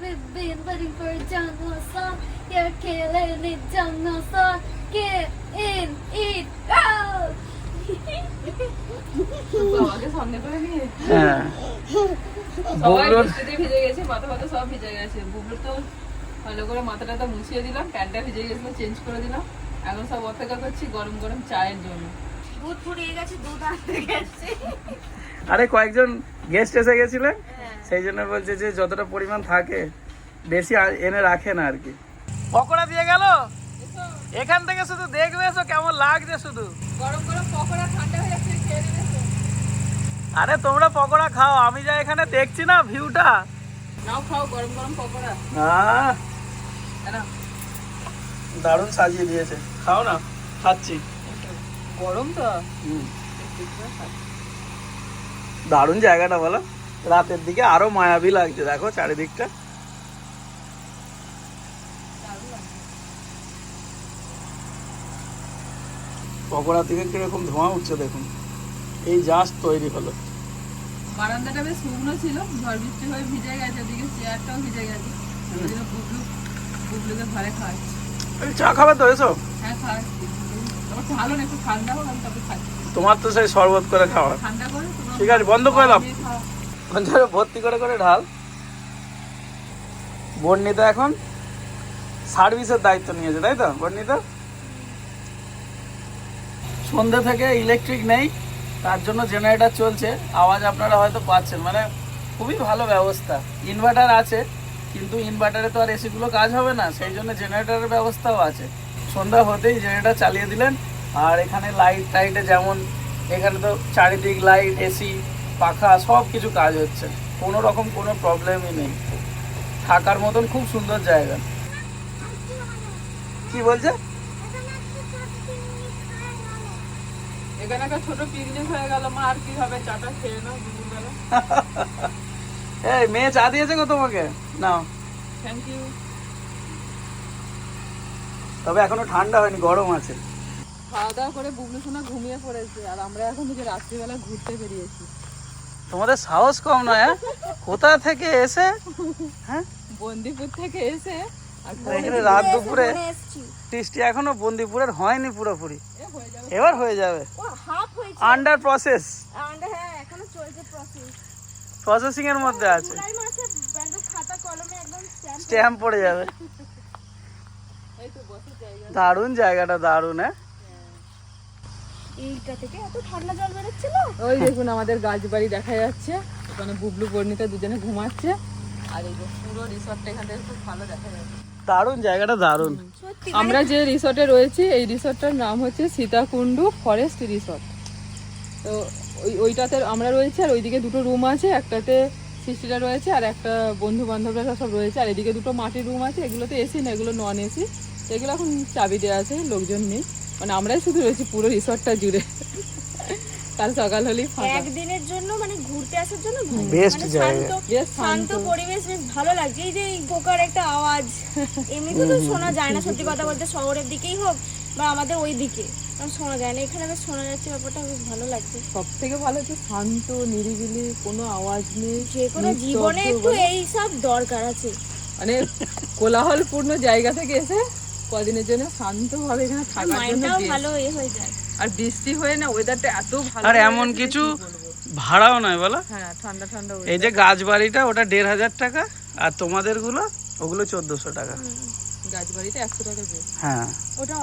We've been waiting for a jungle song. You're killing it, jungle song. Get in, eat, out. বাবাকে সামনে করে নিয়ে হ্যাঁ, সবাই বুবলুর বৃষ্টিতে ভিজে গেছে, মাথা ফাথা সব ভিজে গেছে। বুবলু তো ভালো করে মাথাটা মুছিয়ে দিলাম, প্যান্টটা ভিজে গেছিল, চেঞ্জ করে দিলাম। এখন সব অপেক্ষা করছি গরম গরম চায়ের জন্য। দুধ ফুরিয়ে গেছে, দুধ আনতে গেছি। আরে কয়েকজন গেস্ট এসে গেছিলেন, সেই জন্য বলছে যে যতটা পরিমাণ থাকে বেশি এনে রাখে না আর কি। পকোড়া দিয়ে গেল, এখান থেকে শুধু দেখবে এসো কেমন লাগছে শুধু। গরম গরম পকোড়া ঠান্ডা হয়ে যাচ্ছে, খেয়ে নেবে তো? আরে তোমরা পকোড়া খাও, আমি যা এখানে দেখছি না ভিউটা। নাও খাও গরম গরম পকোড়া। দারুণ সাজিয়ে দিয়েছে, খাও না। খাচ্ছি। গরম তো। দারুণ জায়গাটা বলো, রাতের দিকে আরো মায়াবী লাগছে, দেখো চারিদিকটা। পকোড়া থেকে কিরকম ধোঁয়া উঠছে দেখুন, এই জাস্ট তৈরি হলো। বারান্দাটা বেশ শুকনো ছিল, ঝড় বৃষ্টি হয়ে ভিজে গেছে, ওদিকে চেয়ারটাও ভিজে গেছে। ওই জন্য বুবলুকে ঘরে খাওয়াচ্ছি। এই চা খাবে তো এসো? হ্যাঁ খাওয়াচ্ছি। ভালো না, একটু ঠান্ডা হোক, আমি তারপর খাচ্ছি। তোমার তো সেই শরবত করে খাওয়া। ঠান্ডা করে ঠিক আছে, বন্ধ করে দাও। ভর্তি করে করে ঢাল। বর্ণিতা এখন সার্ভিসের দায়িত্ব নিয়েছে, তাই তো বর্ণিতা? সন্ধ্যা থেকে ইলেকট্রিক নেই, তার জন্য জেনারেটর চলছে। আওয়াজ আপনারা হয়তো পাচ্ছেন, মানে খুবই ভালো ব্যবস্থা। ইনভার্টার আছে, কিন্তু ইনভার্টারে তো আর এসিগুলো কাজ হবে না, সেই জন্য জেনারেটরের ব্যবস্থাও আছে। সন্ধ্যা হতেই জেনারেটর চালিয়ে দিলেন। আর এখানে লাইট টাইটে যেমন, এখানে তো চারিদিক লাইট, এসি, পাখা সব কিছু কাজ হচ্ছে, কোনো রকম কোনো প্রবলেমই নেই। থাকার মতন খুব সুন্দর জায়গা। কি বলছে? এখানে একটা ছোট পিকনিক হয়ে গেল। মা আর কি হবে, চাটা খেয়ে নাও দুপুরবেলা। এই মেয়ে চা দিয়েছে গো তোমাকে, নাও। Thank you. তবে এখনো ঠান্ডা হয়নি, গরম আছে। খাওয়া দাওয়া করে বুবলু সোনা ঘুমিয়ে পড়েছে, আর আমরা এখন থেকে রাত্রিবেলা ঘুরতে বেরিয়েছি। তোমাদের সাহস কম নয়, হ্যাঁ? কোথা থেকে এসে, হ্যাঁ, বন্দিপুর থেকে এসে আর এখানে রাত দুপুরে মনে এসছি। বৃষ্টি এখনো বন্দিপুরের হয়নি পুরোপুরি, হয়ে যাবে। এবার হয়ে যাবে। ও হাফ হয়েছে। আন্ডার প্রসেস, হ্যাঁ এখনো চলছে প্রসেস। প্রসেসিং এর মধ্যে আছে, জুলাই মাসে ব্যাংকের খাতা কলমে একদম স্ট্যাম্প পড়ে যাবে। এই তো বসে জায়গা। দারুণ জায়গাটা, দারুণ। হ্যাঁ, এইটা থেকে এত ঠান্ডা জল বেরোচ্ছিল। ওই দেখুন আমাদের গাছ বাড়ি দেখা যাচ্ছে, ওখানে বুবলু বর্ণিতা দুজনে ঘুমাচ্ছে। আর এই যে পুরো রিসর্টটা এখান থেকে খুব ভালো দেখা যাচ্ছে। দারুণ জায়গাটা, দারুণ। সত্যি আমরা যে রিসর্টে রয়েছি, এই রিসর্টটার নাম হচ্ছে সীতাকুণ্ড ফরেস্ট রিসর্ট। তো ওইটাতে আমরা রয়েছি, আর ওইদিকে দুটো রুম আছে, একটাতে সিস্টাররা রয়েছে আর একটা বন্ধু বান্ধবরা সব রয়েছে। আর এদিকে দুটো মাটির রুম আছে, এগুলোতে এসি না, এগুলো নন এসি। এগুলো এখন চাবি দেওয়া আছে, লোকজন নেই, মানে আমরাই শুধু রয়েছি পুরো রিসর্টটা জুড়ে। কাল সকাল হলেই ফাঁকা। একদিনের জন্য মানে ঘুরতে আসার জন্য বেস্ট মানে জায়গা, বেশ শান্ত পরিবেশ, বেশ ভালো লাগছে। এই যে এই পোকার একটা আওয়াজ এমনিতে তো শোনা যায় না, সত্যি কথা বলতে, শহরের দিকেই হোক বা আমাদের ওই দিকে শোনা যায় না, এখানে বেশ শোনা যাচ্ছে, ব্যাপারটা বেশ ভালো লাগছে। সব থেকে ভালো হচ্ছে শান্ত, নিরিবিলি, কোনো আওয়াজ নেই। যে কোনো জীবনে একটু এই সব দরকার আছে, মানে কোলাহলপূর্ণ জায়গা থেকে এসে কদিনের জন্য শান্তভাবে এখানে থাকার জন্য মাইন্ডটাও best। ভালো হয়ে যায়। আর বৃষ্টি হয়ে না, ওয়েদারটা এত ভালো। আর এমন কিছু ভাড়াও নয় বলো। হ্যাঁ, ঠান্ডা ঠান্ডা এই যে গাছ বাড়িটা, ওটা 1500 টাকা, আর তোমাদের গুলো ওগুলো 1400 টাকা। গাছ বাড়িতে 100 টাকা দিয়ে। হ্যাঁ, ওটা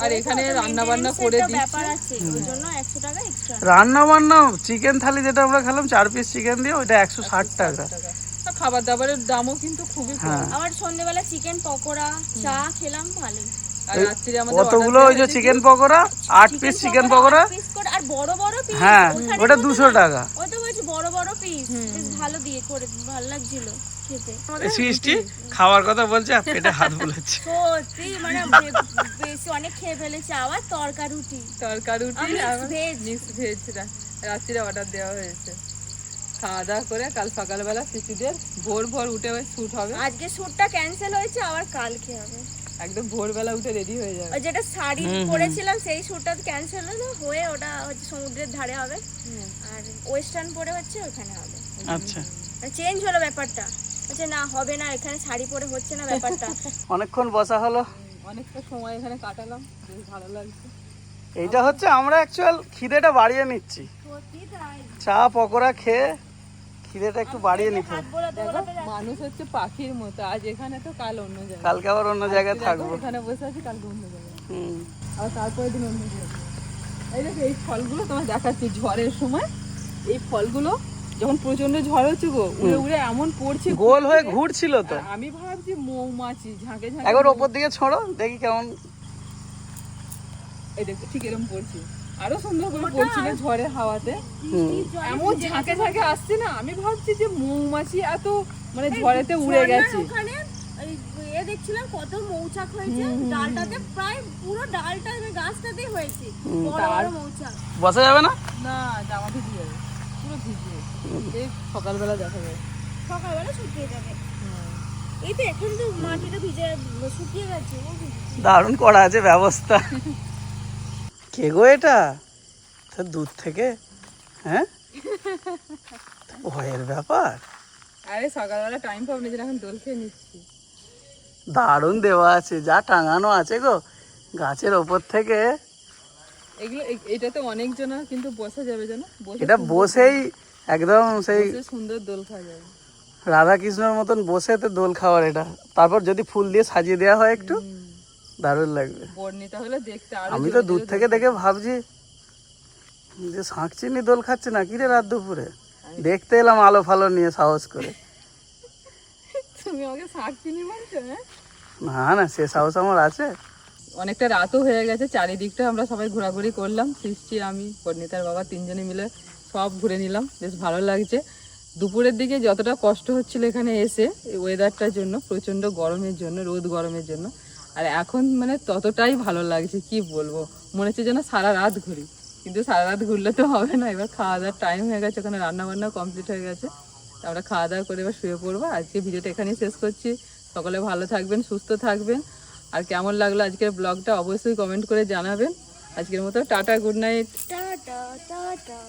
আর এখানে রান্না বান্না করে দিচ্ছে। ব্যাপার আছে, ওই জন্য 100 টাকা এক্সট্রা। রান্না বান্না চিকেন থালি যেটা আমরা খেলাম 4 পিস চিকেন দিয়ে, ওইটা 160 টাকা। আর খাবার দাবারের দামও কিন্তু খুবই কম। হ্যাঁ, আবার সন্ধ্যেবেলা চিকেন পকোড়া চা খেলাম, ভালোই। আর রাত্রিরে আমাদের কতগুলো ওই যে chicken pakora, 8 piece chicken pakora. Piece করে আর বড় বড় পিস, হ্যাঁ, ওটা 200 টাকা। ওই তো বলছি বড় বড় পিস, বেশ ভালো দিয়ে করে, ভালো লাগছিল খেতে। সৃষ্টি খাওয়ার কথা বলছে, আর পেটে হাত বুলাচ্ছে। সত্যি মানে বেশি অনেক খেয়ে ফেলেছে। আবার তরকা রুটি, তরকারুটি আর আর veg। মিক্স ভেজ রাত্রিরে অর্ডার দেওয়া হয়েছে। খাওয়া দাওয়া করে কাল সকালবেলা শিশুদের ভোর ভোর উঠে শুট হবে। আজকে শ্যুটটা ক্যান্সেল হয়েছে, আবার কালকে হবে। একদম ভোরবেলা উঠে রেডি হয়ে যাবে। ওই যেটা শাড়ি পরেছিলাম সেই শ্যুটটা ক্যান্সেল হয়ে ওটা হচ্ছে সমুদ্রের ধারে হবে, আর ওয়েস্টার্ন পরে হচ্ছে ওখানে হবে। আচ্ছা, চেঞ্জ হলো ব্যাপারটা, বলছে না হবে না, এখানে শাড়ি পরে হচ্ছে না ব্যাপারটা। অনেকক্ষণ বসা হলো, অনেকটা সময় এখানে কাটালাম, বেশ ভালো লাগছে। এইটা হচ্ছে আমরা অ্যাকচুয়াল খিদেটা বাড়িয়ে নিচ্ছি। সত্যি তাই, চা পকোড়া খেয়ে খিদেটা একটু বাড়িয়ে নিতে হাত হবে। বোলাতে দেখো বোলাতে মানুষ হচ্ছে পাখির মতো, আজ এখানে তো কাল অন্য জায়গায়। কালকে আবার অন্য জায়গায় আজকে থাকবো। দেখো এখানে বসে আছি, কালকে অন্য জায়গায়, হুম, আর তারপরের দিন অন্য জায়গায়। এই দেখো এই ফলগুলো তোমার দেখাচ্ছি, ঝড়ের সময় এই ফলগুলো যখন প্রচন্ড ঝড় হচ্ছে গো, উড়ে উড়ে এমন পড়ছে, গোল হয়ে ঘুরছিল তো। আমি ভাবছি মৌমাছি ঝাঁকে ঝাঁকে। একবার ওপর দিকে ছড়ো, দেখি কেমন। এই দেখো ঠিক এরকম পড়ছে, আরো সুন্দর করে পড়ছিল ঝড়ের হাওয়াতে, এমন ঝাঁকে ঝাঁকে আসছে না, আমি ভাবছি যে মৌমাছি এত মানে ঝড়েতে উড়ে গেছে। ওখানে এ দেখছিলাম কত মৌচাক হয়েছে, ডালটাতে প্রায় পুরো ডালটা গাছটাতেই হয়েছে বড় বড় মৌচাক। বসা যাবে না? না, জামা ভিজে যাবে, পুরো ভিজে যাবে। এই সকালবেলা দেখা যায়। সকালবেলা শুকিয়ে যাবে। এই তো এখন তো মাটিটা ভিজে শুকিয়ে গেছে। দারুণ করা আছে ব্যবস্থা। কে গো এটা? তো দূর থেকে, হ্যাঁ ভয়ের ব্যাপার। আরে সকালবেলা টাইম পাবো নিজের, এখন দোল খেয়ে নিচ্ছি। দারুণ দেওয়া আছে, যা টাঙানো আছে গো গাছের ওপর থেকে। এগুলো এটা তো অনেকজন কিন্তু বসা যাবে জানো, এটা বসেই একদম সেই বসে সুন্দর দোল খাওয়া যাবে। রাধা কৃষ্ণর মতন বসে তো দোল খাওয়ার এটা। তারপর যদি ফুল দিয়ে সাজিয়ে দেওয়া হয় একটু দারুণ লাগবে। বর্ণিতা হলে দেখতে আরো আমি তো দূর থেকে দেখে ভাবছি যে শাঁকচিনি দোল খাচ্ছে না কি রে রাত দুপুরে। দেখতে এলাম আলো ফালো নিয়ে সাহস করে। তুমি আমাকে শাক চিনি বলছো? হ্যাঁ, না না, সে সাহস আমার আছে। অনেকটা রাতও হয়ে গেছে, চারিদিকটা আমরা সবাই ঘোরাঘুরি করলাম। সৃষ্টি, আমি, বর্ণিতার বাবা তিনজনে মিলে সব ঘুরে নিলাম, বেশ ভালো লাগছে। দুপুরের দিকে যতটা কষ্ট হচ্ছিল এখানে এসে এই ওয়েদারটার জন্য, প্রচণ্ড গরমের জন্য, রোদ গরমের জন্য, আর এখন মানে ততটাই ভালো লাগছে কি বলবো। মনে হচ্ছে যেন সারা রাত ঘুরি, কিন্তু সারা রাত ঘুরলে তো হবে না। এবার খাওয়া দাওয়ার টাইম হয়ে গেছে, ওখানে রান্না বান্নাও কমপ্লিট হয়ে গেছে। তো আমরা খাওয়া দাওয়া করে এবার শুয়ে পড়বো। আজকে ভিডিওটা এখানেই শেষ করছি। সকলে ভালো থাকবেন, সুস্থ থাকবেন। আর কেমন লাগলো আজকের ব্লগটা অবশ্যই কমেন্ট করে জানাবেন। আজকের মতো tata, good night. Tata tata.